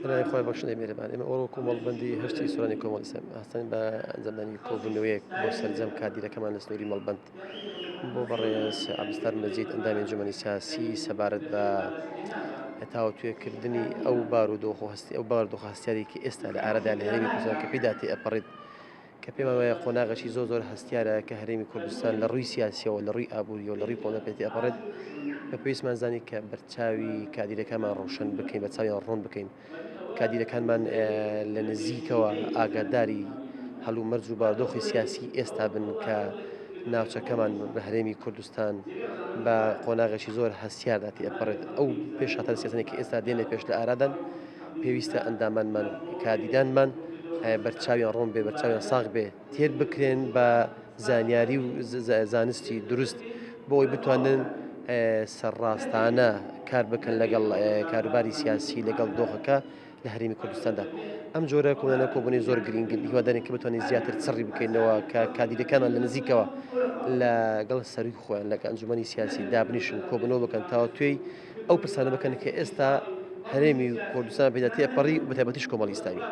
لای خۆی بەخشندەی میێرەبان ئێمە ئەوڕۆ کۆمەڵبەندی هەشتی سۆرانی کۆمەڵی هەستن بە ئەنجامدانی کۆبوونەوەیەک بۆ سەرجەم کادیرەکەمان لە سنووری مەڵبەند بۆ بەڕێز عەبدولستار مەجید ئەندامی ئەنجومەنی سیاسی سەبارەت بە تاوتوێکردنی ئەو بارودۆخ و هەستی ئەو بارودۆخ هەستیارێکی ئێستا لە ئارادا لە هەرێمی کوردستان کە پێدا تێئەپەڕێت کە پێمان وایە قۆناغەشی زۆر هەستیارە کە هەرێمی کوردستان لە ڕووی سیاسیەوە لە ڕووی ئابووریەوە لە ڕووی پۆنە پێ تێئەپەڕێت بە پێویستمان زانی کە بەرچاوی کادیرەکانمان ڕۆشن بکەین بە چاویان ڕوون بکەین کادیرەکانمان لە نزیکەوە ئاگاداری هەڵوو مەرج و بارودۆخی سیاسی ئێستا بن کە ناوچەکەمان بە هەرێمی کوردستان بە قۆناغێکی زۆر هەستیاردا تێئەپەڕێت ئەو پێشهاتە سیاسەتێکی ئێستا دێنێ پێش لە ئارادان پێویستە ئەندامانمان کادیدانمان بەرچاویان ڕۆم بێ بەرچاویان ساغ بێ تێر بکرێن بە زانیاری و زانستی دروست بۆی بتوانن سەرڕاستانە کار بکەن لەگەڵ کاروباری سیاسی لەگەڵ دۆخەکە لە هەرێمی کوردستاندا ئەم جۆرە کۆمەڵە کۆبوونی زۆر گرنگن هیوادارین کە بتوانین زیاتر چڕی بکەینەوە کە کادیرەکانمان لە نزیکەوە لەگەڵ سەروی خۆیان لەگە ئەنجومەنی سیاسی دابنیشن کۆبنەوە بکەن تاوە توێی ئەو پرسانە بکەن کە ئێستا هەرێمی کوردستان پێدا تێپەڕی بە تایبەتیش کۆمەڵی ئیسلامی.